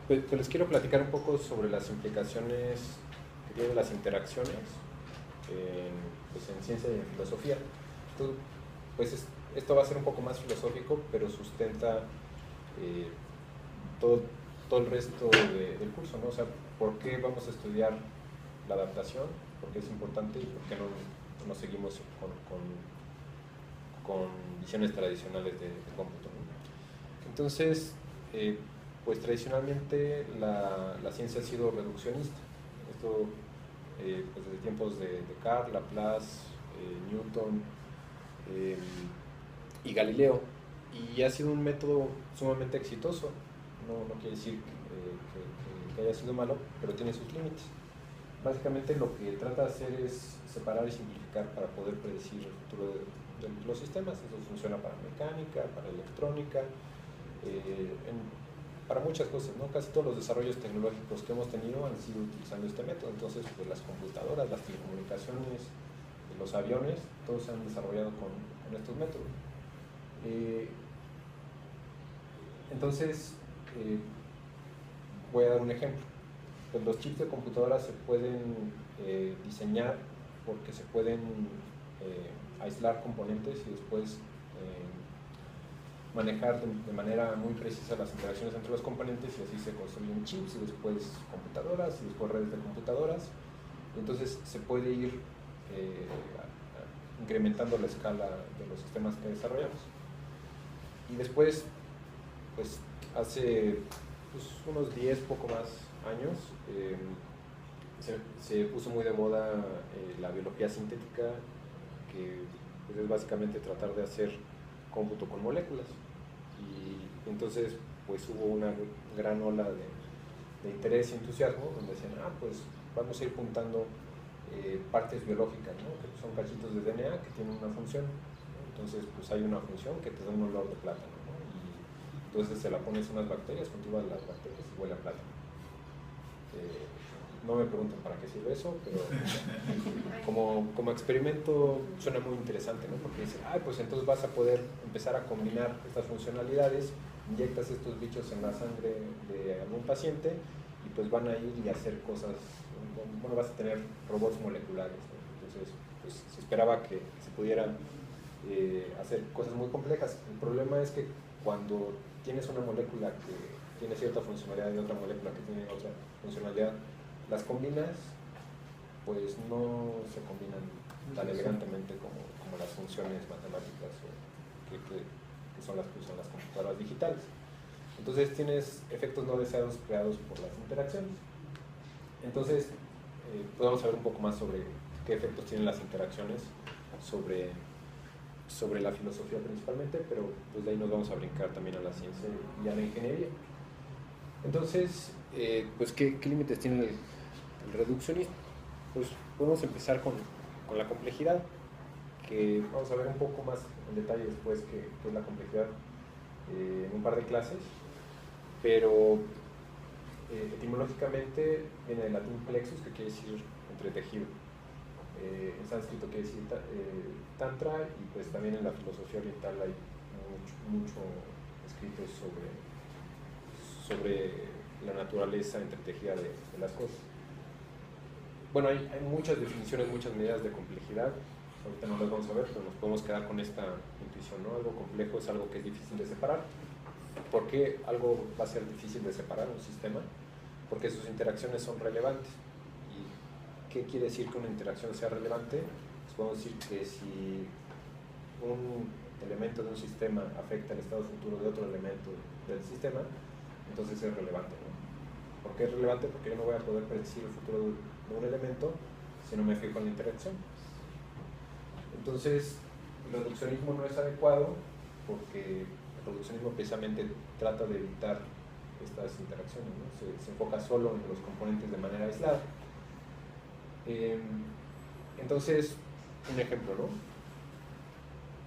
Pues les quiero platicar un poco sobre las implicaciones que tienen las interacciones en ciencia y en filosofía. Entonces, esto va a ser un poco más filosófico, pero sustenta eh, todo el resto del curso, ¿no? O sea, ¿por qué vamos a estudiar la adaptación? ¿Por qué es importante y por qué no seguimos con visiones tradicionales de cómputo, ¿no? Entonces, pues tradicionalmente la ciencia ha sido reduccionista. Esto pues desde tiempos de Descartes, Laplace, Newton y Galileo. Y ha sido un método sumamente exitoso. No quiere decir que haya sido malo, pero tiene sus límites. Básicamente lo que trata de hacer es separar y simplificar para poder predecir el futuro de los sistemas. Eso funciona para mecánica, para electrónica, para muchas cosas, ¿no? Casi todos los desarrollos tecnológicos que hemos tenido han sido utilizando este método. Entonces, pues las computadoras, las telecomunicaciones, los aviones, todos se han desarrollado con estos métodos. Entonces, voy a dar un ejemplo. Pues los chips de computadoras se pueden diseñar porque se pueden aislar componentes y después manejar de manera muy precisa las interacciones entre los componentes, y así se construyen chips y después computadoras y después redes de computadoras. Entonces se puede ir incrementando la escala de los sistemas que desarrollamos. Y después, pues hace unos 10, poco más años, se puso muy de moda la biología sintética, que pues, es básicamente tratar de hacer cómputo con moléculas. Y entonces pues hubo una gran ola de interés y entusiasmo, donde decían, pues vamos a ir juntando partes biológicas, ¿no? Que son cachitos de DNA que tienen una función, ¿no? Entonces pues hay una función que te da un olor de plátano, ¿no? Y entonces se la pones a unas bacterias, cultivas las bacterias y huele a plátano. No me pregunten para qué sirve eso, pero como experimento suena muy interesante, ¿no? Porque dicen, pues entonces vas a poder empezar a combinar estas funcionalidades, inyectas estos bichos en la sangre de algún paciente y pues van a ir y hacer cosas, bueno, vas a tener robots moleculares, ¿no? Entonces pues se esperaba que se pudieran hacer cosas muy complejas. El problema es que cuando tienes una molécula que tiene cierta funcionalidad y otra molécula que tiene otra funcionalidad, las combinas, pues no se combinan tan elegantemente como las funciones matemáticas que son las que usan las computadoras digitales. Entonces tienes efectos no deseados creados por las interacciones. Entonces, pues vamos a ver un poco más sobre qué efectos tienen las interacciones sobre la filosofía principalmente, pero pues de ahí nos vamos a brincar también a la ciencia y a la ingeniería. Entonces, pues ¿qué límites tiene el reduccionismo? Pues podemos empezar con la complejidad, que vamos a ver un poco más en detalle después qué es la complejidad en un par de clases, pero etimológicamente viene del latín plexus, que quiere decir entretejido. En sánscrito quiere decir tantra, y pues también en la filosofía oriental hay mucho escrito sobre la naturaleza entretejida de las cosas. Bueno, hay muchas definiciones, muchas medidas de complejidad. Ahorita no las vamos a ver, pero nos podemos quedar con esta intuición, ¿no? Algo complejo es algo que es difícil de separar. ¿Por qué algo va a ser difícil de separar, un sistema? Porque sus interacciones son relevantes. ¿Y qué quiere decir que una interacción sea relevante? Pues podemos decir que si un elemento de un sistema afecta el estado futuro de otro elemento del sistema, entonces es relevante, ¿no? ¿Por qué es relevante? Porque yo no voy a poder predecir el futuro de un elemento si no me fijo en la interacción. Entonces, el reduccionismo no es adecuado porque el reduccionismo precisamente trata de evitar estas interacciones, ¿no? Se enfoca solo en los componentes de manera aislada. Entonces, un ejemplo, ¿no?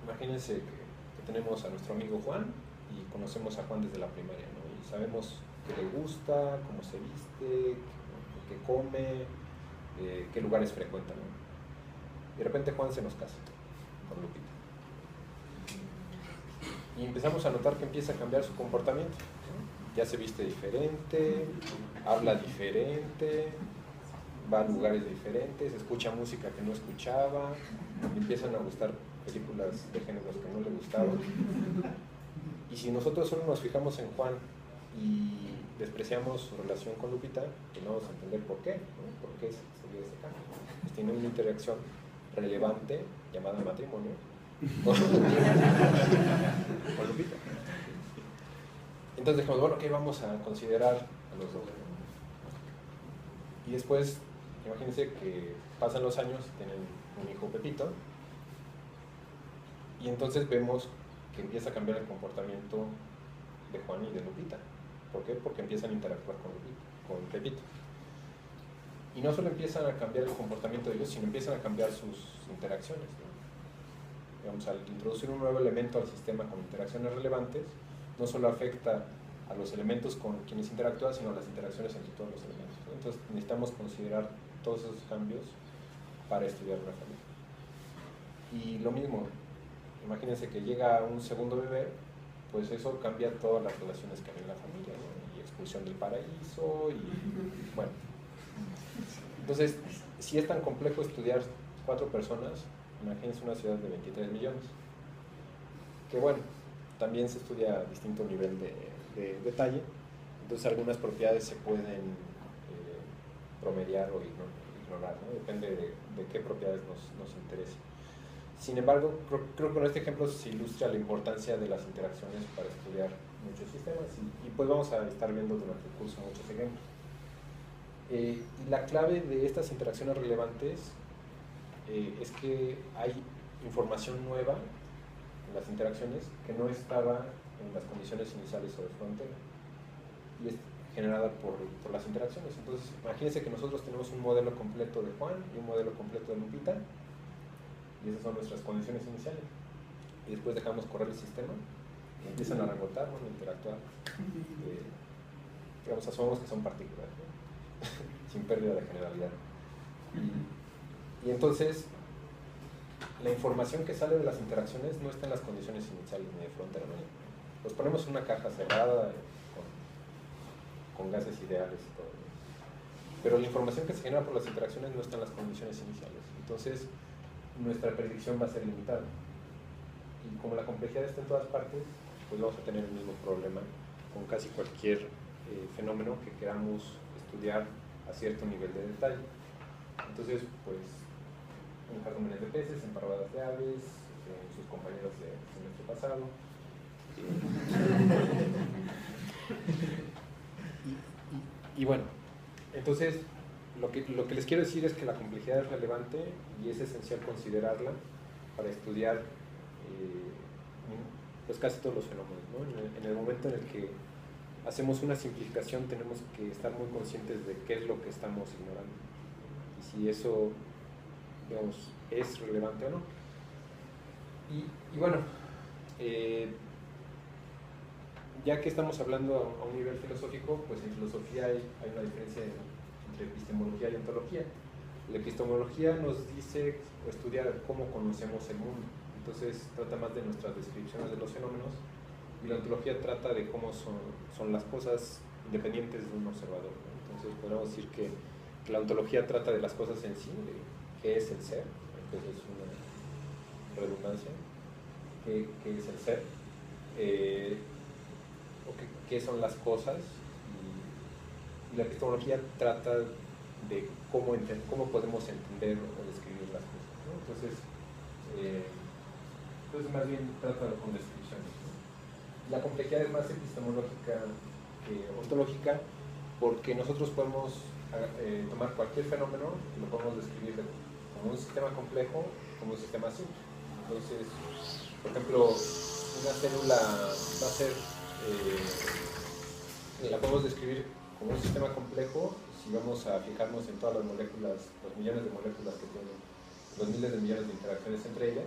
Imagínense que tenemos a nuestro amigo Juan y conocemos a Juan desde la primaria, ¿no? Y sabemos qué le gusta, cómo se viste, qué come, qué lugares frecuenta, ¿no? Y de repente Juan se nos casa con Lupita. Y empezamos a notar que empieza a cambiar su comportamiento, ¿no? ya se viste diferente, habla diferente, va a lugares diferentes, escucha música que no escuchaba, le empiezan a gustar películas de géneros que no le gustaban. Y si nosotros solo nos fijamos en Juan y despreciamos su relación con Lupita, pues no vamos a entender por qué, ¿no? ¿Por qué se dio ese cambio? Pues tiene una interacción relevante llamada matrimonio con Lupita. Entonces dijimos, bueno, ¿qué vamos a considerar a los dos? Y después, imagínense que pasan los años, tienen un hijo Pepito, y entonces vemos que empieza a cambiar el comportamiento de Juan y de Lupita. ¿Por qué? Porque empiezan a interactuar con Pepito. Y no solo empiezan a cambiar el comportamiento de ellos, sino empiezan a cambiar sus interacciones, ¿no? Digamos, al introducir un nuevo elemento al sistema con interacciones relevantes, no solo afecta a los elementos con quienes interactúan, sino a las interacciones entre todos los elementos, ¿no? Entonces necesitamos considerar todos esos cambios para estudiar una familia. Y lo mismo, imagínense que llega un segundo bebé, pues eso cambia todas las relaciones que hay en la familia, ¿no? Y expulsión del paraíso, y bueno. Entonces, si es tan complejo estudiar 4 personas, imagínense una ciudad de 23 millones. Que bueno, también se estudia a distinto nivel de detalle, entonces algunas propiedades se pueden promediar o ignorar, ¿no? Depende de qué propiedades nos interese. Sin embargo, creo que con este ejemplo se ilustra la importancia de las interacciones para estudiar muchos sistemas y pues vamos a estar viendo durante el curso muchos ejemplos. Y la clave de estas interacciones relevantes es que hay información nueva en las interacciones que no estaba en las condiciones iniciales o de frontera y es generada por las interacciones. Entonces, imagínense que nosotros tenemos un modelo completo de Juan y un modelo completo de Lupita, y esas son nuestras condiciones iniciales. Y después dejamos correr el sistema y empiezan a rebotar, ¿no? A interactuar. Digamos, asumamos que son partículas, ¿no? Sin pérdida de generalidad. Y entonces, la información que sale de las interacciones no está en las condiciones iniciales ni de frontera, ¿no? Los ponemos en una caja cerrada con gases ideales y todo, ¿no? Pero la información que se genera por las interacciones no está en las condiciones iniciales. Entonces, nuestra predicción va a ser limitada. Y como la complejidad está en todas partes, pues vamos a tener el mismo problema con casi cualquier fenómeno que queramos estudiar a cierto nivel de detalle. Entonces, pues, en cardúmenes de peces, en parvadas de aves, en sus compañeros del semestre pasado. Y bueno, entonces, lo que les quiero decir es que la complejidad es relevante y es esencial considerarla para estudiar pues casi todos los fenómenos, ¿no? En el momento en el que hacemos una simplificación tenemos que estar muy conscientes de qué es lo que estamos ignorando y si eso, digamos, es relevante o no. Y bueno, ya que estamos hablando a un nivel filosófico, pues en filosofía hay una diferencia entre epistemología y ontología. La epistemología nos dice o estudia cómo conocemos el mundo, entonces trata más de nuestras descripciones de los fenómenos, y la ontología trata de cómo son las cosas independientes de un observador, ¿no? Entonces podemos decir que la ontología trata de las cosas en sí, de qué es el ser, entonces es una redundancia, qué es el ser, o qué son las cosas, y la epistemología trata de cómo podemos entender o describir las cosas, ¿no? Entonces más bien trata con descripciones, ¿no? La complejidad es más epistemológica que ontológica, porque nosotros podemos tomar cualquier fenómeno y lo podemos describir como un sistema complejo, como un sistema simple. Entonces, por ejemplo, una célula va a ser, la podemos describir como un sistema complejo si vamos a fijarnos en todas las moléculas, los millones de moléculas que tienen, los miles de millones de interacciones entre ellas.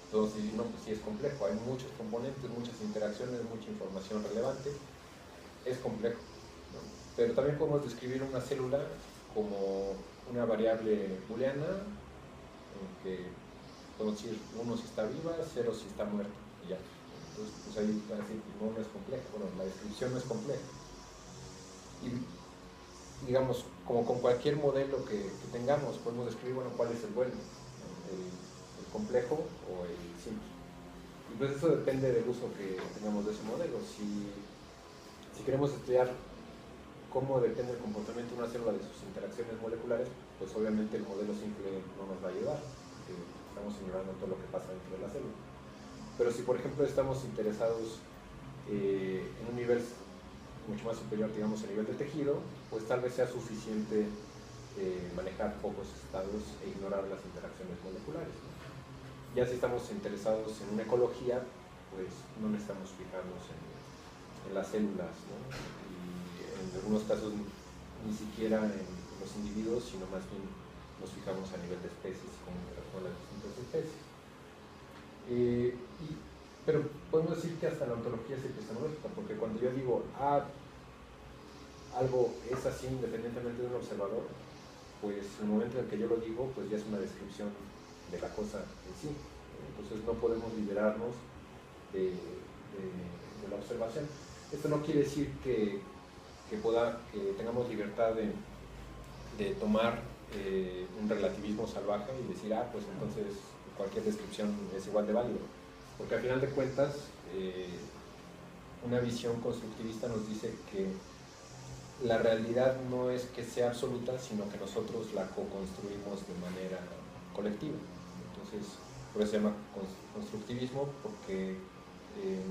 Entonces, no, pues sí es complejo, hay muchos componentes, muchas interacciones, mucha información relevante, es complejo, ¿no? Pero también podemos describir una célula como una variable booleana, en que podemos decir 1 si está viva, 0 si está muerta, y ya. Entonces, pues ahí va a decir, no es complejo, bueno, la descripción no es compleja. digamos, como con cualquier modelo que tengamos, podemos describir, bueno, cuál es el bueno, el complejo o el simple. Y pues eso depende del uso que tengamos de ese modelo. Si queremos estudiar cómo depende el comportamiento de una célula de sus interacciones moleculares, pues obviamente el modelo simple no nos va a ayudar, porque estamos ignorando todo lo que pasa dentro de la célula. Pero si por ejemplo estamos interesados en un nivel mucho más superior, digamos, a nivel de tejido, pues tal vez sea suficiente manejar pocos estados e ignorar las interacciones moleculares, ¿no? Ya si estamos interesados en una ecología, pues no necesitamos fijarnos en las células, ¿no? Y en algunos casos ni siquiera en los individuos, sino más bien nos fijamos a nivel de especies y cómo interactúan las distintas especies. Pero podemos decir que hasta la ontología es epistemológica, porque cuando yo digo, algo es así independientemente de un observador, pues en el momento en el que yo lo digo, pues ya es una descripción de la cosa en sí. Entonces no podemos liberarnos de la observación. Esto no quiere decir que tengamos libertad de tomar un relativismo salvaje y decir, pues entonces cualquier descripción es igual de válido. Porque al final de cuentas, una visión constructivista nos dice que la realidad no es que sea absoluta, sino que nosotros la co-construimos de manera colectiva. Entonces, por eso se llama constructivismo, porque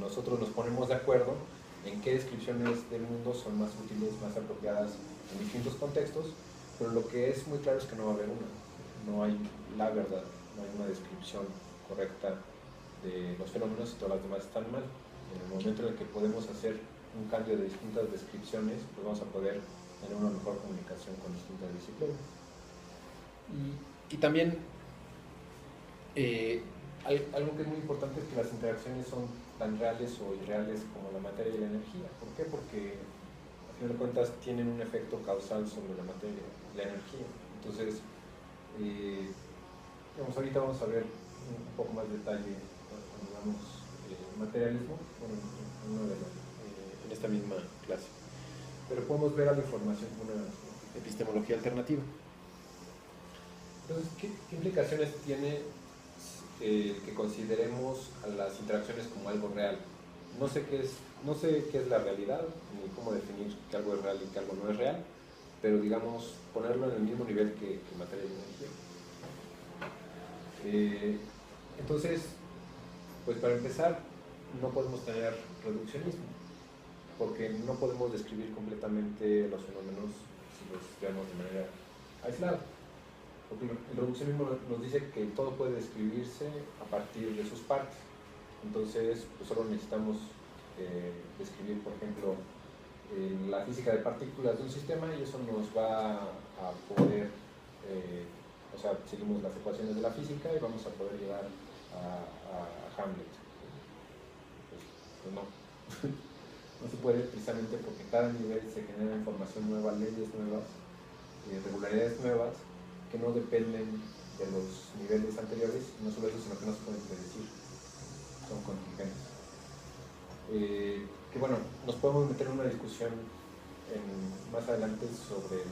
nosotros nos ponemos de acuerdo en qué descripciones del mundo son más útiles, más apropiadas en distintos contextos, pero lo que es muy claro es que no va a haber una, no hay la verdad, no hay una descripción correcta de los fenómenos y todas las demás están mal. En el momento en el que podemos hacer un cambio de distintas descripciones, pues vamos a poder tener una mejor comunicación con distintas disciplinas. Y también algo que es muy importante es que las interacciones son tan reales o irreales como la materia y la energía. ¿Por qué? Porque a fin de cuentas tienen un efecto causal sobre la materia y la energía. Entonces, ahorita vamos a ver un poco más detalle cuando veamos materialismo, en esta misma clase. Pero podemos ver a la información como una epistemología alternativa. Entonces, ¿qué implicaciones tiene que consideremos a las interacciones como algo real? No sé qué es la realidad, ni cómo definir que algo es real y que algo no es real, pero digamos, ponerlo en el mismo nivel que materia y energía. Entonces, pues para empezar, no podemos tener reduccionismo, porque no podemos describir completamente los fenómenos si los estudiamos de manera aislada. Porque el reduccionismo nos dice que todo puede describirse a partir de sus partes. Entonces, pues solo necesitamos describir, por ejemplo, la física de partículas de un sistema y eso nos va a poder, o sea, seguimos las ecuaciones de la física y vamos a poder llegar a Hamlet. Pues no. No se puede, precisamente porque cada nivel se genera información nueva, leyes nuevas, regularidades nuevas, que no dependen de los niveles anteriores, no solo eso, sino que no se pueden predecir, son contingentes. Que bueno, nos podemos meter en una discusión más adelante sobre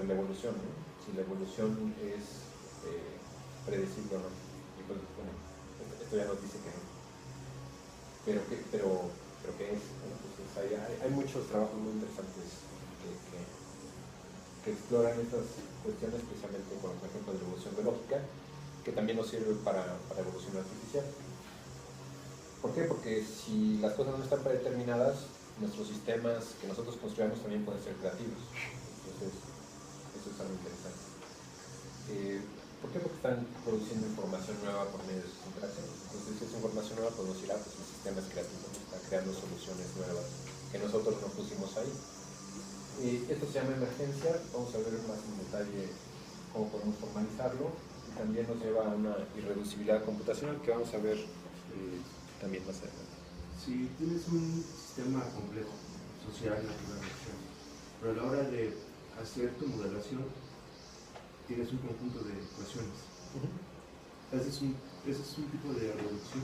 la evolución, ¿no? Si la evolución es predecible o no. Y pues bueno, esto ya nos dice que no. Pero ¿qué es? Bueno, pues hay muchos trabajos muy interesantes que exploran estas cuestiones, especialmente por ejemplo de la evolución biológica, que también nos sirve para evolución artificial. ¿Por qué? Porque si las cosas no están predeterminadas, nuestros sistemas que nosotros construyamos también pueden ser creativos. Entonces, eso es algo interesante. ¿Por qué? Porque están produciendo información nueva por medio de sus interacciones. Entonces, si esa información nueva, podemos decir, pues el sistema es creativo, ¿no? Está creando soluciones nuevas que nosotros no pusimos ahí. Esto se llama emergencia, vamos a ver más en detalle cómo podemos formalizarlo, y también nos lleva a una irreducibilidad computacional que vamos a ver también más adelante. Si tienes un sistema complejo, social, natural, pero a la hora de hacer tu modelación, tienes un conjunto de ecuaciones. Ese es un tipo de reducción.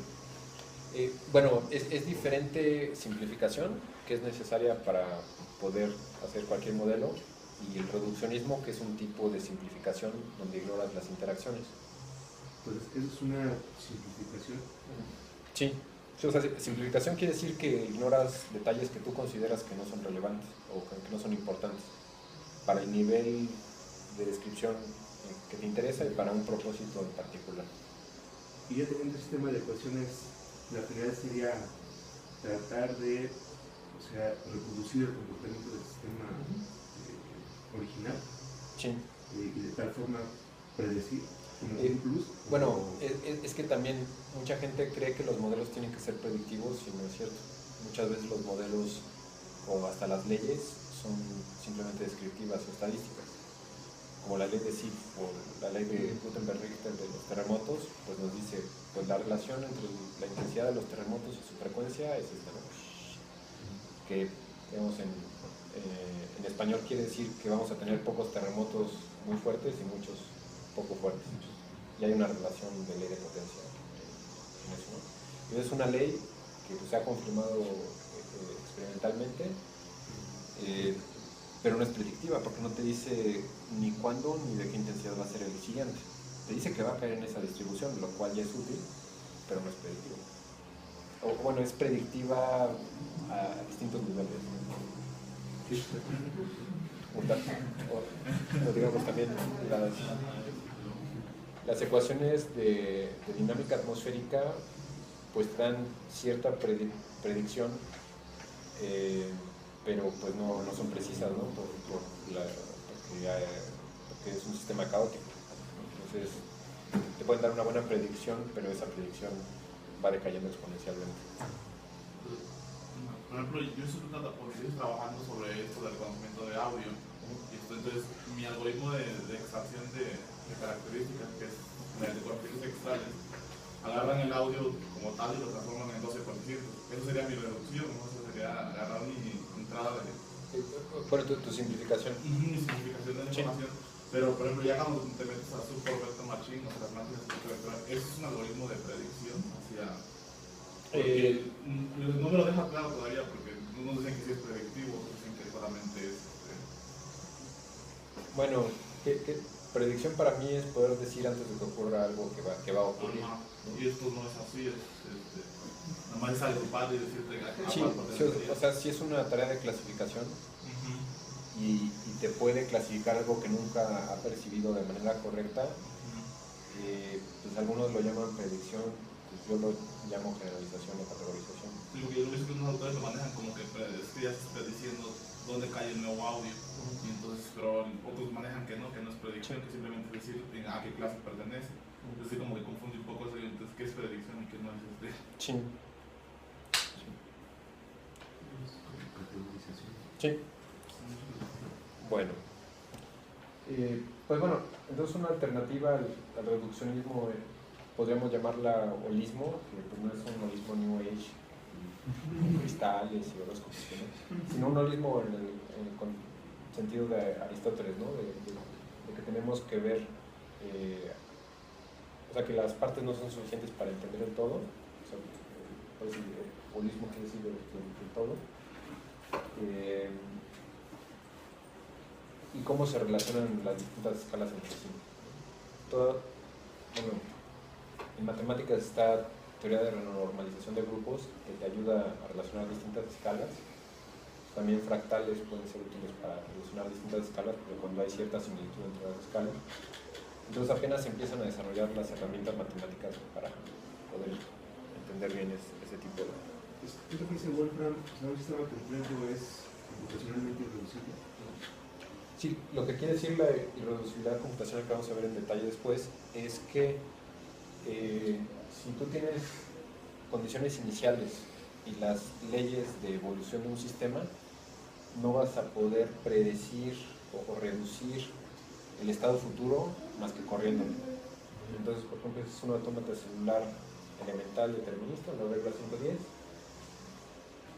Bueno, es diferente simplificación, que es necesaria para poder hacer cualquier modelo, y el reduccionismo, que es un tipo de simplificación donde ignoras las interacciones. Entonces, ¿eso es una simplificación? Sí. Sí, o sea, simplificación quiere decir que ignoras detalles que tú consideras que no son relevantes o que no son importantes para el nivel de descripción que te interesa y para un propósito en particular. Y ya teniendo un sistema de ecuaciones, la finalidad sería tratar de, o sea, reproducir el comportamiento del sistema original. Sí. Y de tal forma predecir como un plus. Bueno, es que también mucha gente cree que los modelos tienen que ser predictivos y no es cierto. Muchas veces los modelos o hasta las leyes son simplemente descriptivas o estadísticas. Como la ley de Sif o la ley de Gutenberg-Richter de los terremotos, pues nos dice, pues la relación entre la intensidad de los terremotos y su frecuencia es esta, ¿no? Que, digamos, en español quiere decir que vamos a tener pocos terremotos muy fuertes y muchos poco fuertes. Y hay una relación de ley de potencia en eso, ¿no? Y es una ley que se ha confirmado experimentalmente, pero no es predictiva porque no te dice ni cuándo ni de qué intensidad va a ser el siguiente. Te dice que va a caer en esa distribución, lo cual ya es útil, pero no es predictiva. O bueno, es predictiva a distintos niveles. Sí. O digamos también las ecuaciones de dinámica atmosférica pues dan cierta predicción, pero pues no son precisas, ¿no? Porque es un sistema caótico. Entonces te pueden dar una buena predicción, pero esa predicción va decayendo exponencialmente. Por ejemplo, yo estoy trabajando sobre esto del reconocimiento de audio. Entonces, mi algoritmo de extracción de características, que es el de coeficientes extraños, agarran el audio como tal y lo transforman en 12 coeficientes. Eso sería mi reducción, ¿no? Eso sería agarrar mi entrada de... Bueno, tu simplificación. Mi simplificación de la información. Pero, por ejemplo, ya cuando te metes a Super Vector Machine, o sea, las máquinas vectoriales, eso es un algoritmo de predicción hacia... Porque no me lo deja claro todavía, porque unos dicen que sí es predictivo, otros dicen que solamente es... Bueno, ¿qué predicción para mí es poder decir antes de que ocurra algo que va a ocurrir? Ajá. Y esto no es así, nada más es agrupar y decirte... Sí, o sea, sí es una tarea de clasificación. Y te puede clasificar algo que nunca ha percibido de manera correcta. Pues algunos lo llaman predicción, pues yo lo llamo generalización o categorización. Sí, porque yo lo he visto que unos autores lo manejan como que ya se está diciendo dónde cae el nuevo audio. Y entonces, pero otros manejan que no es predicción, que simplemente es decir a qué clase pertenece. Entonces como que confunde un poco eso, entonces qué es predicción y qué no es Sí. Sí. Bueno, pues bueno, entonces una alternativa al reduccionismo podríamos llamarla holismo, que pues no es un holismo New Age, con cristales y horóscopos, ¿no? Sino un holismo en el sentido de Aristóteles, ¿no? De que tenemos que ver, o sea, que las partes no son suficientes para entender el todo, o sea, pues, el holismo quiere decir el todo. Y cómo se relacionan las distintas escalas entre sí. Bueno, en matemáticas está teoría de renormalización de grupos que te ayuda a relacionar distintas escalas. También fractales pueden ser útiles para relacionar distintas escalas, porque cuando hay cierta similitud entre las escalas. Entonces apenas se empiezan a desarrollar las herramientas matemáticas para poder entender bien ese tipo de... Esto que dice Wolfram, un sistema complejo es computacionalmente irreducible. Sí, lo que quiere decir la irreducibilidad computacional que vamos a ver en detalle después es que si tú tienes condiciones iniciales y las leyes de evolución de un sistema, no vas a poder predecir o reducir el estado futuro más que corriendo. Entonces, por ejemplo, es un autómata celular elemental determinista, la regla 110.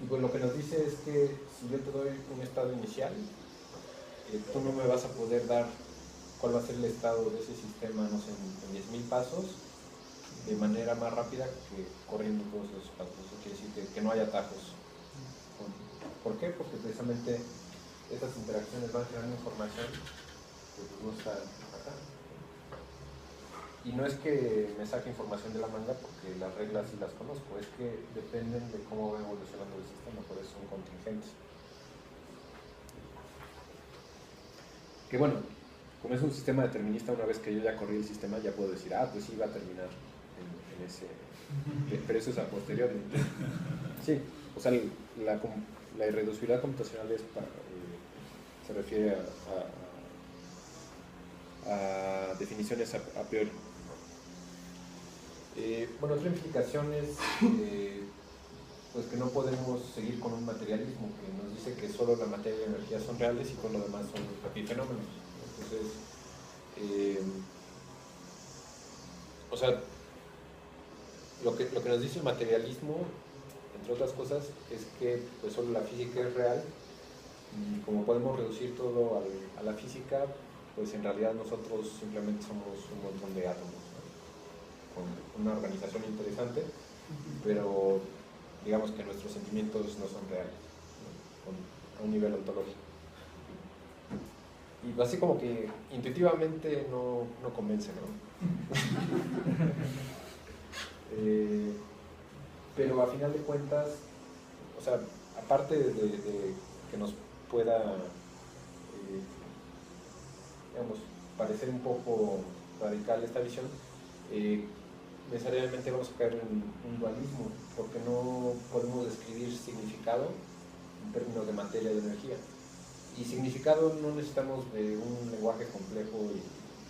Y pues lo que nos dice es que si yo te doy un estado inicial, tú no me vas a poder dar cuál va a ser el estado de ese sistema, no sé, en 10.000 pasos, de manera más rápida que corriendo todos esos pasos. Eso quiere decir que no hay atajos. ¿Por qué? Porque precisamente estas interacciones van generando información que pues, no está acá. Y no es que me saque información de la manga porque las reglas sí las conozco, es que dependen de cómo va evolucionando el sistema, por eso son contingentes. Que bueno, como es un sistema determinista, una vez que yo ya corrí el sistema, ya puedo decir, ah, pues sí va a terminar en ese... Pero eso es a posteriori. Sí, o sea, la irreducibilidad computacional es se refiere a definiciones a priori. Bueno, otra implicación es pues que no podemos seguir con un materialismo que nos dice que solo la materia y la energía son reales y todo lo demás son epifenómenos. Entonces, o sea, lo que nos dice el materialismo, entre otras cosas, es que pues, solo la física es real y como podemos reducir todo a la física, pues en realidad nosotros simplemente somos un montón de átomos, ¿no? Con una organización interesante, pero digamos que nuestros sentimientos no son reales, ¿no? A un nivel ontológico. Y así como que intuitivamente no convence, ¿no? Pero a final de cuentas, o sea, aparte de que nos pueda, digamos, parecer un poco radical esta visión, necesariamente vamos a caer en un dualismo, porque no podemos describir significado en términos de materia y de energía. Y significado no necesitamos de un lenguaje complejo y,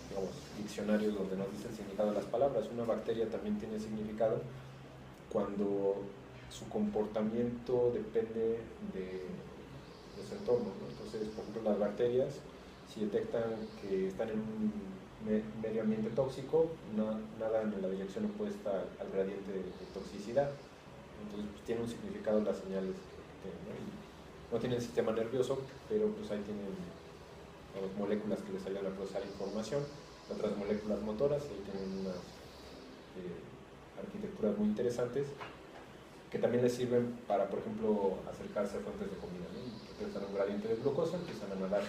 digamos, diccionarios donde nos dice el significado de las palabras. Una bacteria también tiene significado cuando su comportamiento depende de su entorno, ¿no? Entonces, por ejemplo, las bacterias, si detectan que están en un medio ambiente tóxico, nadan en la dirección opuesta al gradiente de toxicidad. Entonces, pues, tiene un significado las señales que tienen, ¿no? Y no tienen sistema nervioso, pero pues ahí tienen moléculas que les ayudan a procesar información, otras moléculas motoras, ahí tienen unas arquitecturas muy interesantes que también les sirven para, por ejemplo, acercarse a fuentes de comida, ¿no? Detectan un gradiente de glucosa, empiezan a nadar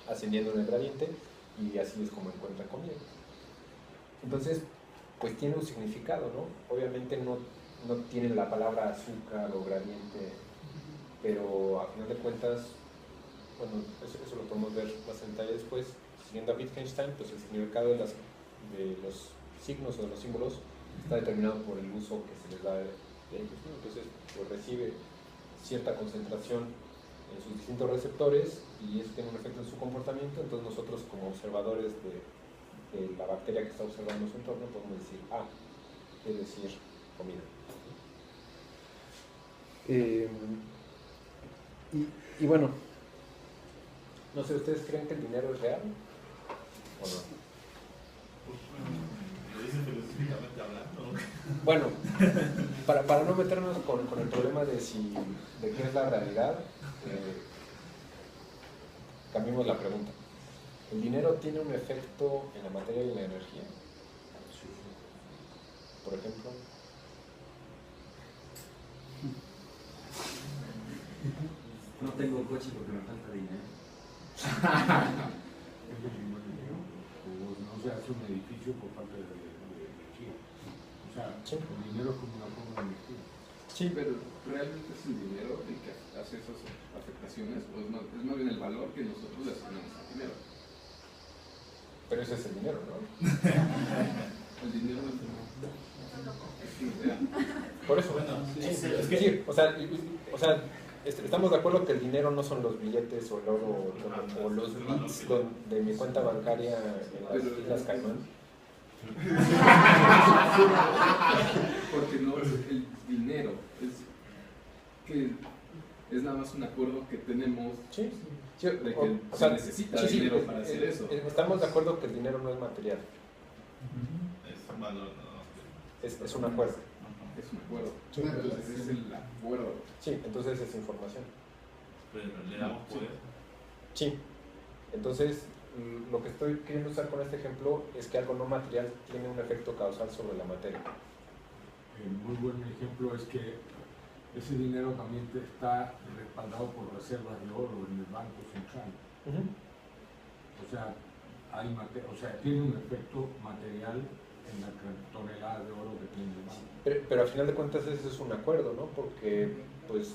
ascendiendo en el gradiente y así es como encuentran comida. Entonces, pues tiene un significado, ¿no? Obviamente no tienen la palabra azúcar o gradiente, pero a final de cuentas, bueno, eso lo podemos ver más en detalle después. Siguiendo a Wittgenstein, pues el significado de los signos o de los símbolos está determinado por el uso que se les da de ellos, ¿no? Entonces, pues recibe cierta concentración en sus distintos receptores y eso tiene un efecto en su comportamiento. Entonces nosotros como observadores de la bacteria que está observando su entorno podemos decir, quiere decir comida. Y bueno, no sé, ¿ustedes creen que el dinero es real o no? Lo dicen filosóficamente hablando. Bueno, para no meternos con el problema de qué es la realidad, cambiemos la pregunta. ¿El dinero tiene un efecto en la materia y en la energía? Por ejemplo. No tengo coche porque me falta dinero. No se hace un edificio por falta de energía. O sea, sí. El dinero es como una forma de energía. Sí, pero realmente es el dinero el que hace esas afectaciones, o es más bien el valor que nosotros le asignamos al dinero. Pero ese es el dinero, ¿no? El dinero no es Por eso, bueno, sí, o sea, estamos de acuerdo que el dinero no son los billetes o el oro o los bits de mi cuenta bancaria en las Islas Caimán. Porque no es el dinero, es nada más un acuerdo que tenemos de que se necesita dinero para hacer eso. Estamos de acuerdo que el dinero no es material. Es un valor, ¿no? Es un acuerdo. Es un acuerdo. Entonces es el acuerdo. Sí, entonces es información. Pero le damos poder. Sí. Entonces, lo que estoy queriendo usar con este ejemplo es que algo no material tiene un efecto causal sobre la materia. Muy buen ejemplo es que ese dinero también está respaldado por reservas de oro en el Banco Central. O sea, tiene un efecto material en la tonelada de oro que tiene el banco. Pero al final de cuentas ese es un acuerdo, ¿no? Porque pues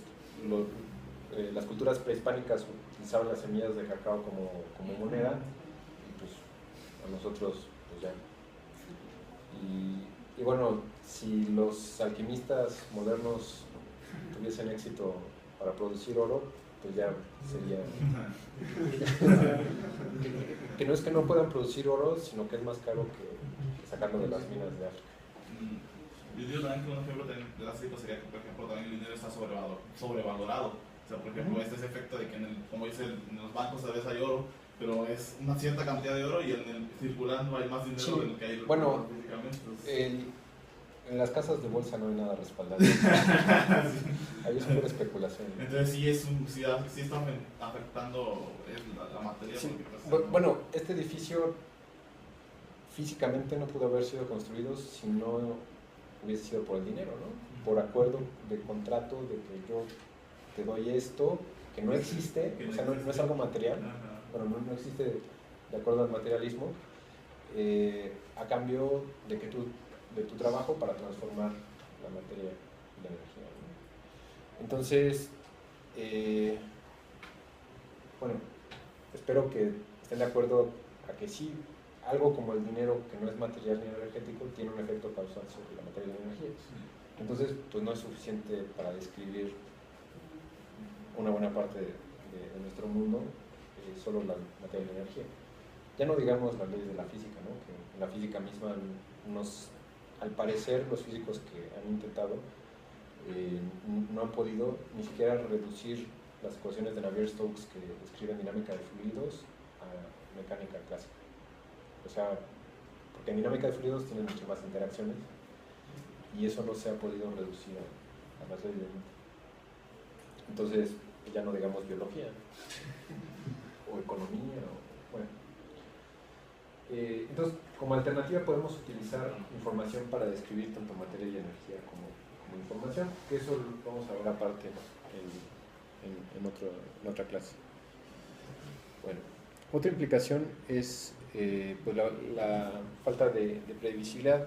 las culturas prehispánicas utilizaban las semillas de cacao como moneda y pues a nosotros pues ya. Y bueno, si los alquimistas modernos tuviesen éxito para producir oro, pues ya sería... que no es que no puedan producir oro, sino que es más caro que sacarlo de las minas de África. Yo digo también que un ejemplo drástico sería que, por ejemplo, también el dinero está sobrevalorado. O sea, por ejemplo, este es el efecto de que, como dice, en los bancos a veces hay oro, pero es una cierta cantidad de oro y en el circulando hay más dinero Sí. de lo que hay Bueno, físicamente. en las casas de bolsa no hay nada respaldado. Ahí es pura especulación. Entonces sí está afectando la materia. Sí. Porque, pues, Bueno, este edificio físicamente no pudo haber sido construido si no hubiese sido por el dinero, ¿no? Por acuerdo de contrato de que yo te doy esto, que no existe, o sea, no es algo material, bueno, no existe de acuerdo al materialismo, a cambio de tu trabajo para transformar la materia y la energía, ¿no? Entonces, bueno, espero que estén de acuerdo a que sí, algo como el dinero que no es material ni energético tiene un efecto causal sobre la materia y la energía. Entonces, pues no es suficiente para describir una buena parte de nuestro mundo, solo la materia y la energía. Ya no digamos las leyes de la física, ¿no? Que en la física misma al parecer los físicos que han intentado no han podido ni siquiera reducir las ecuaciones de Navier-Stokes que describen dinámica de fluidos a mecánica clásica. O sea, porque en dinámica de fluidos tienen muchas más interacciones y eso no se ha podido reducir a las leyes de Newton. Entonces, ya no digamos biología o economía, bueno. Entonces, como alternativa podemos utilizar información para describir tanto materia y energía como información, que eso lo vamos a ver aparte en otra clase. Bueno, otra implicación es pues la falta de previsibilidad.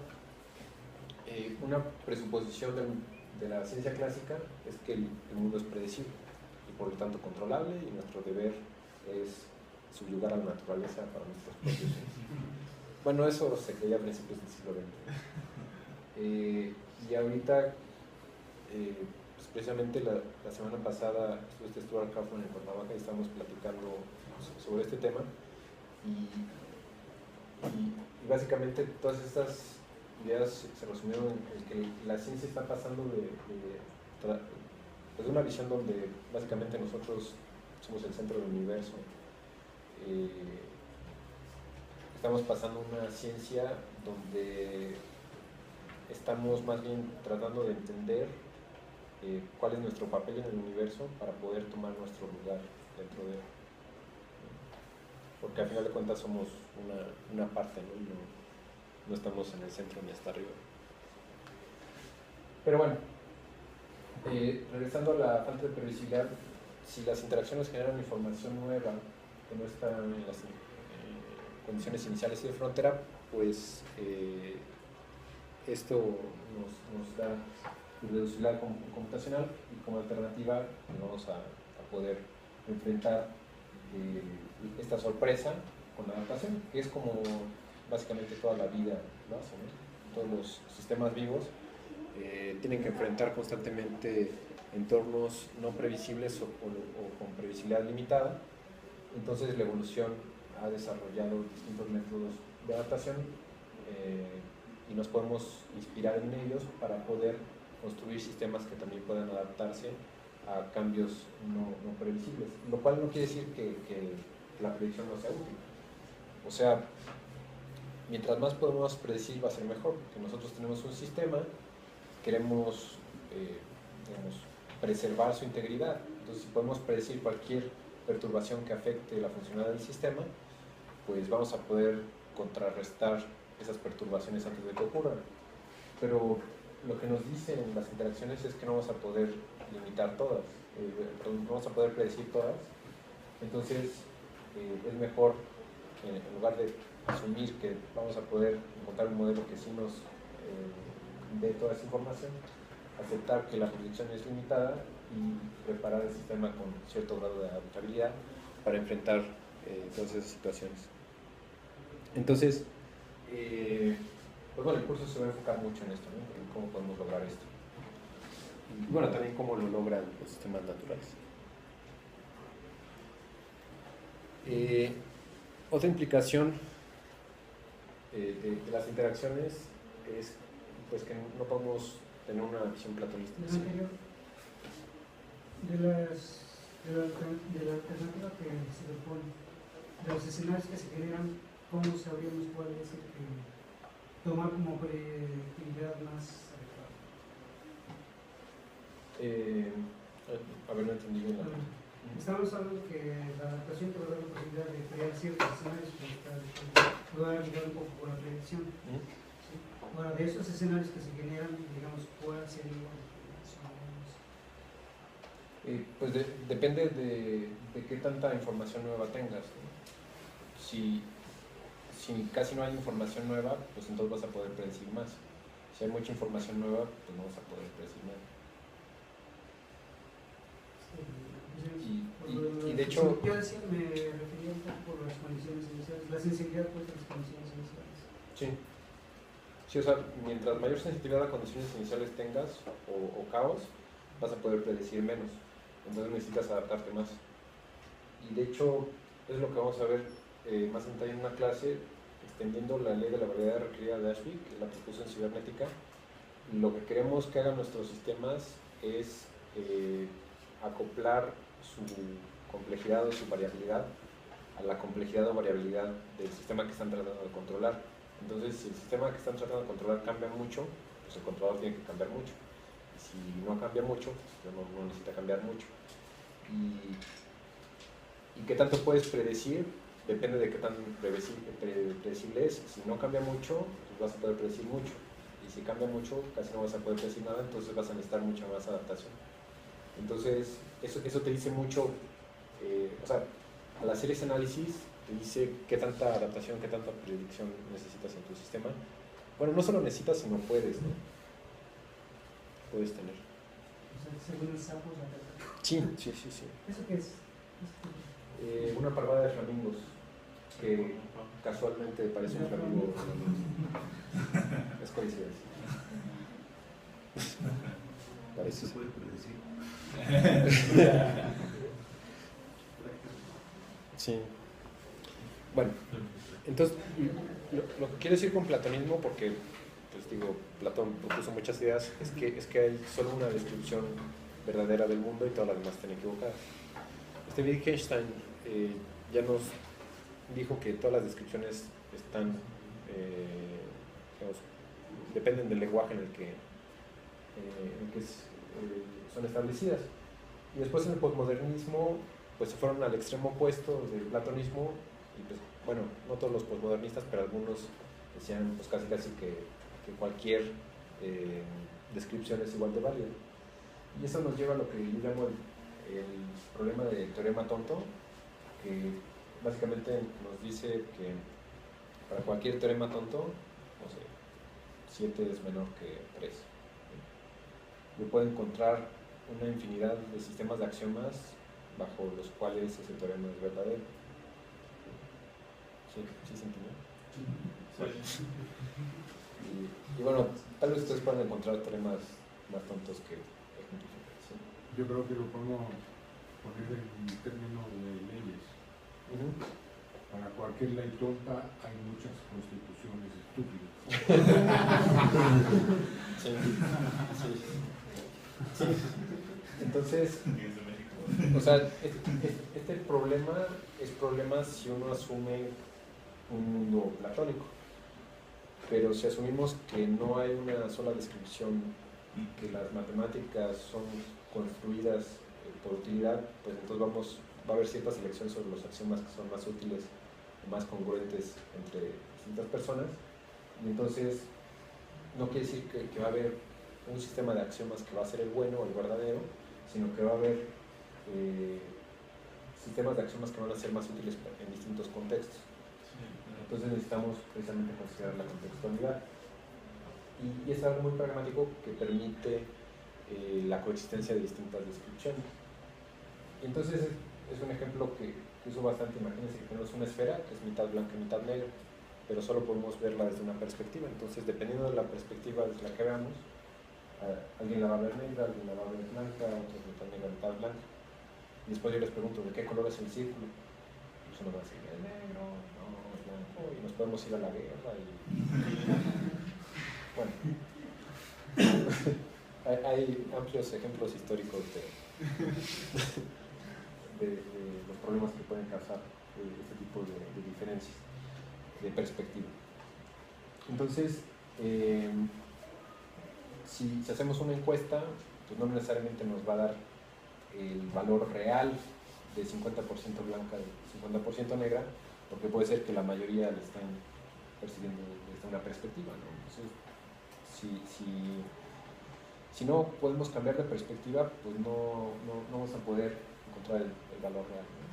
Una presuposición de la ciencia clásica es que el mundo es predecible y por lo tanto controlable, y nuestro deber es subyugar a la naturaleza para nuestros propios fines. Bueno, eso se creía a principios del siglo XX. Y ahorita, pues precisamente la semana pasada estuvo Stuart Kauffman en Cuernavaca y estábamos platicando sobre este tema y básicamente todas estas ideas se resumieron en que la ciencia está pasando de una visión donde básicamente nosotros somos el centro del universo. Estamos pasando una ciencia donde estamos más bien tratando de entender cuál es nuestro papel en el universo para poder tomar nuestro lugar dentro de él. Porque al final de cuentas somos una parte, ¿no? No estamos en el centro ni hasta arriba. Pero bueno, regresando a la falta de previsibilidad, si las interacciones generan información nueva que no está en las condiciones iniciales y de frontera, pues esto nos da irreducibilidad computacional, y como alternativa vamos a poder enfrentar esta sorpresa con la adaptación, que es como básicamente toda la vida lo hace, ¿no? Todos los sistemas vivos tienen que enfrentar constantemente entornos no previsibles o con previsibilidad limitada. Entonces la evolución ha desarrollado distintos métodos de adaptación y nos podemos inspirar en ellos para poder construir sistemas que también puedan adaptarse a cambios no previsibles, lo cual no quiere decir que la predicción no sea útil. O sea, mientras más podemos predecir va a ser mejor, porque nosotros tenemos un sistema, queremos preservar su integridad. Entonces, si podemos predecir cualquier perturbación que afecte la funcionalidad del sistema, pues vamos a poder contrarrestar esas perturbaciones antes de que ocurran. Pero lo que nos dicen las interacciones es que no vamos a poder limitar todas, perdón, no vamos a poder predecir todas. Entonces es mejor, en lugar de asumir que vamos a poder encontrar un modelo que sí nos dé toda esa información, aceptar que la predicción es limitada y preparar el sistema con cierto grado de adaptabilidad para enfrentar todas esas situaciones. Entonces, pues bueno, el curso se va a enfocar mucho en esto, ¿no? En cómo podemos lograr esto. Y bueno, también cómo lo logran los sistemas naturales. Otra implicación de las interacciones es pues que no podemos tener una visión platonista. ¿Sí? De la alternativa que se propone, de los escenarios que se generan, ¿cómo sabríamos cuál es el que tomar como predictividad más adecuada? A ver, no entendí bien la pregunta. Estamos hablando que la adaptación te va a dar la posibilidad de crear ciertos escenarios que puedan ayudar un poco con la predicción. ¿Sí? Ahora, de esos escenarios que se generan, digamos, ¿cuál sería? Pues depende de qué tanta información nueva tengas, ¿no? Si casi no hay información nueva, pues entonces vas a poder predecir más. Si hay mucha información nueva, pues no vas a poder predecir nada. Y de hecho... Yo decía, me refería un poco por las condiciones iniciales, la sensibilidad por las condiciones iniciales. Sí. Sí, o sea, mientras mayor sensibilidad a condiciones iniciales tengas o caos, vas a poder predecir menos. Entonces necesitas adaptarte más. Y de hecho, es lo que vamos a ver más en detalle en una clase, extendiendo la ley de la variabilidad requerida de Ashby, que la propuso en cibernética. Lo que queremos que hagan nuestros sistemas es acoplar su complejidad o su variabilidad a la complejidad o variabilidad del sistema que están tratando de controlar. Entonces, si el sistema que están tratando de controlar cambia mucho, pues el controlador tiene que cambiar mucho. Y si no cambia mucho, pues no necesita cambiar mucho. ¿Y qué tanto puedes predecir? Depende de qué tan predecible es. Si no cambia mucho, pues vas a poder predecir mucho. Y si cambia mucho, casi no vas a poder predecir nada, entonces vas a necesitar mucha más adaptación. Entonces, eso te dice mucho, o sea, al hacer ese análisis, te dice qué tanta adaptación, qué tanta predicción necesitas en tu sistema. Bueno, no solo necesitas, sino puedes, ¿no? Puedes tener. O sea, según el sapo, Sí. ¿Eso qué es? Una parvada de flamingos que casualmente parece un flamingo. Es coincidencia. Parece. Se puede predecir. Sí. Bueno, entonces lo que quiero decir con platonismo, porque pues digo, Platón propuso muchas ideas, es que hay solo una descripción verdadera del mundo y todas las demás están equivocadas. Wittgenstein ya nos dijo que todas las descripciones están, digamos, dependen del lenguaje en el que son establecidas. Y después en el posmodernismo pues se fueron al extremo opuesto del platonismo y pues bueno, no todos los posmodernistas, pero algunos decían pues casi que cualquier descripción es igual de válida. Y eso nos lleva a lo que yo llamo el problema del teorema tonto, que básicamente nos dice que para cualquier teorema tonto, no sé, 7 es menor que 3. Yo puedo encontrar una infinidad de sistemas de axiomas bajo los cuales ese teorema es verdadero. ¿Sí se entendió? Sí. Y bueno, tal vez ustedes puedan encontrar teoremas más tontos que ejemplifican. ¿Sí? Yo creo que lo podemos poner en términos de leyes. Para cualquier ley tonta hay muchas constituciones estúpidas. Sí. Entonces, o sea, este problema es problema si uno asume un mundo platónico. Pero si asumimos que no hay una sola descripción y que las matemáticas son construidas por utilidad, pues entonces va a haber cierta selección sobre los axiomas que son más útiles o más congruentes entre distintas personas. Y entonces no quiere decir que va a haber un sistema de axiomas que va a ser el bueno o el verdadero, sino que va a haber sistemas de axiomas que van a ser más útiles en distintos contextos. Entonces necesitamos precisamente considerar la contextualidad. Y es algo muy pragmático que permite la coexistencia de distintas descripciones. Y entonces es un ejemplo que uso bastante. Imagínense que tenemos una esfera que es mitad blanca y mitad negra, pero solo podemos verla desde una perspectiva. Entonces, dependiendo de la perspectiva desde la que veamos, alguien la va a ver negra, alguien la va a ver blanca, otros mitad negra, mitad blanca. Y después yo les pregunto, ¿de qué color es el círculo? Y pues uno va a decir, es negro, no, es blanco, y nos podemos ir a la guerra. Bueno, hay amplios ejemplos históricos de los problemas que pueden causar este tipo de diferencias de perspectiva. Entonces, si hacemos una encuesta, pues no necesariamente nos va a dar el valor real de 50% blanca y 50% negra, porque puede ser que la mayoría le estén percibiendo desde una perspectiva, ¿no? Entonces, si no podemos cambiar de perspectiva, pues no vamos a poder encontrar el valor real, ¿no?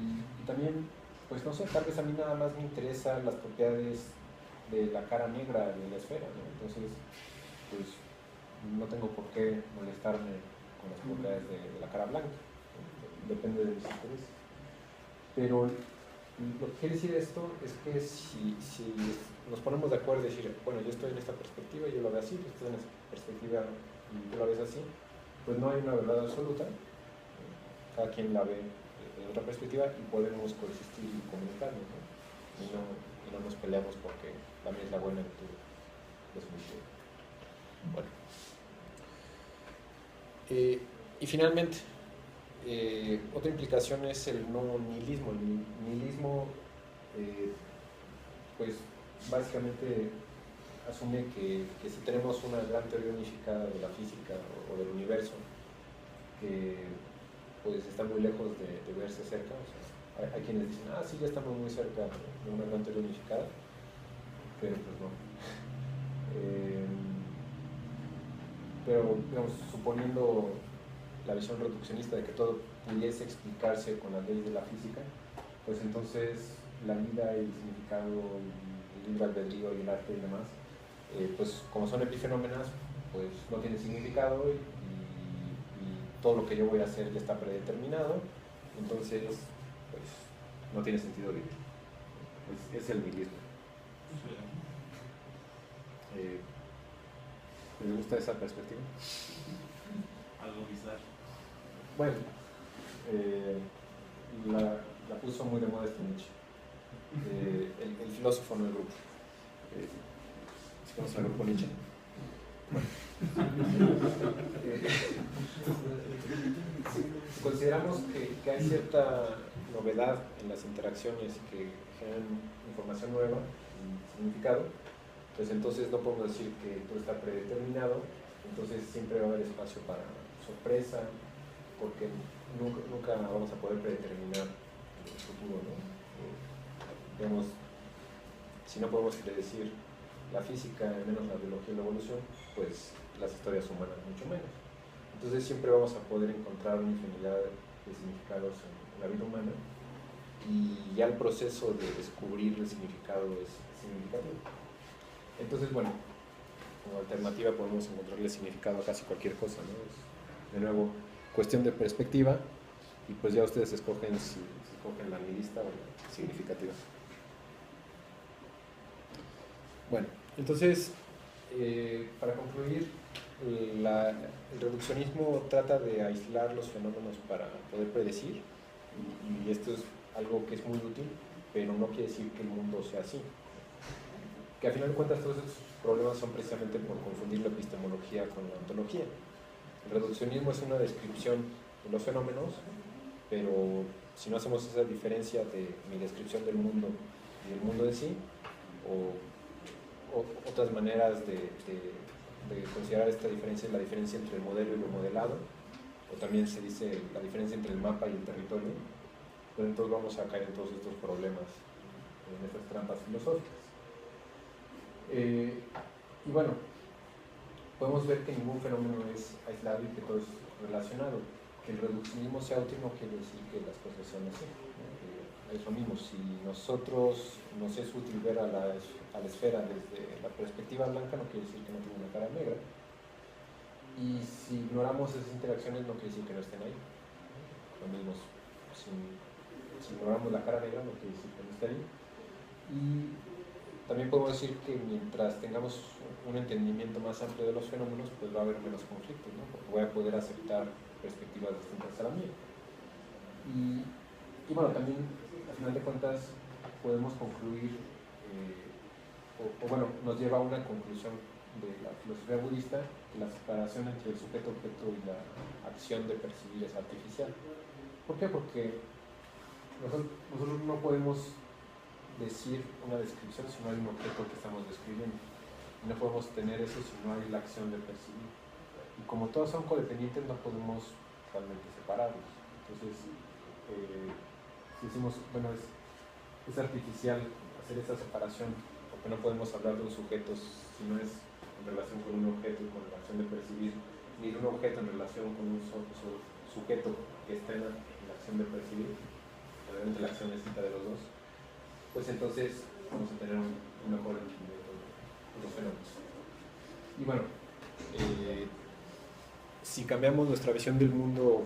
Y también, pues no sé, tal vez a mí nada más me interesan las propiedades de la cara negra de la esfera, ¿no? Entonces, pues no tengo por qué molestarme con las propiedades de la cara blanca, ¿no? Depende de mis intereses. Pero lo que quiere decir esto es que si nos ponemos de acuerdo y decir, bueno, yo estoy en esta perspectiva y yo lo veo así, tú estás en esta perspectiva y tú la ves así, pues no hay una verdad absoluta, cada quien la ve de otra perspectiva y podemos coexistir y comunicarnos, ¿no? Y no nos peleamos porque la mía es la buena y tú es muy buena. Bueno. Y finalmente, otra implicación es el no nihilismo. El nihilismo, pues básicamente asume que si tenemos una gran teoría unificada de la física o del universo, que pues está muy lejos de verse cerca, o sea, hay quienes dicen, sí, ya estamos muy cerca de una gran teoría unificada, pero pues no. Pero, digamos, suponiendo la visión reduccionista de que todo pudiese explicarse con las leyes de la física, pues entonces la vida y el significado, el libre albedrío y el arte y demás, pues como son epifenómenas, pues no tienen significado y todo lo que yo voy a hacer ya está predeterminado, entonces pues no tiene sentido vivir. Es el nihilismo. ¿Les gusta esa perspectiva? Algo bizarro. Bueno, la puso muy de moda este Nietzsche, el filósofo no el grupo. ¿Se conoce el grupo Nietzsche? Bueno. Consideramos que hay cierta novedad en las interacciones que generan información nueva y significado, pues entonces no podemos decir que todo está predeterminado, entonces siempre va a haber espacio para sorpresa, porque nunca vamos a poder predeterminar el futuro, ¿no? Digamos, si no podemos predecir la física, menos la biología y la evolución, pues las historias humanas mucho menos. Entonces siempre vamos a poder encontrar una infinidad de significados en la vida humana y ya el proceso de descubrir el significado es significativo. Entonces, bueno, como alternativa podemos encontrarle significado a casi cualquier cosa, ¿no? Es, de nuevo, cuestión de perspectiva y pues ya ustedes escogen si escogen la nihilista o la significativa. Bueno, entonces, para concluir, el reduccionismo trata de aislar los fenómenos para poder predecir y esto es algo que es muy útil, pero no quiere decir que el mundo sea así. Que al final de cuentas todos esos problemas son precisamente por confundir la epistemología con la ontología. El reduccionismo es una descripción de los fenómenos, pero si no hacemos esa diferencia de mi descripción del mundo y del mundo en sí, o otras maneras de considerar esta diferencia, la diferencia entre el modelo y lo modelado, o también se dice la diferencia entre el mapa y el territorio, pues entonces vamos a caer en todos estos problemas, en estas trampas filosóficas. Y bueno, podemos ver que ningún fenómeno es aislado y que todos relacionado. Que el reduccionismo sea útil no quiere decir que las cosas sean así, ¿no? Es lo mismo, si nosotros nos es útil ver a la esfera desde la perspectiva blanca, no quiere decir que no tenga una cara negra. Y si ignoramos esas interacciones, no quiere decir que no estén ahí. Lo mismo, si ignoramos la cara negra, no quiere decir que no esté ahí. Y también podemos decir que mientras tengamos un entendimiento más amplio de los fenómenos, pues va a haber menos conflictos, ¿no? Porque voy a poder aceptar perspectivas distintas a la mía. Y bueno, también, al final de cuentas, podemos concluir, o bueno, nos lleva a una conclusión de la filosofía budista, que la separación entre el sujeto-objeto y la acción de percibir es artificial. ¿Por qué? Porque nosotros no podemos decir una descripción si no hay un objeto que estamos describiendo. Y no podemos tener eso si no hay la acción de percibir. Y como todos son codependientes, no podemos totalmente separarlos. Entonces, si decimos, bueno, es artificial hacer esa separación, porque no podemos hablar de un sujeto si no es en relación con un objeto y con la acción de percibir, ni de un objeto en relación con un sujeto que está en la acción de percibir, obviamente la acción es distinta de los dos, pues entonces vamos a tener un mejor entendimiento de los fenómenos. Y bueno, si cambiamos nuestra visión del mundo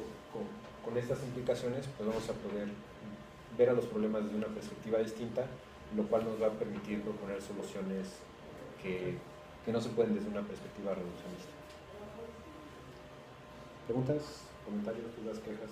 con estas implicaciones, pues vamos a poder ver a los problemas desde una perspectiva distinta, lo cual nos va a permitir proponer soluciones que no se pueden desde una perspectiva reduccionista. ¿Preguntas, comentarios, dudas, quejas?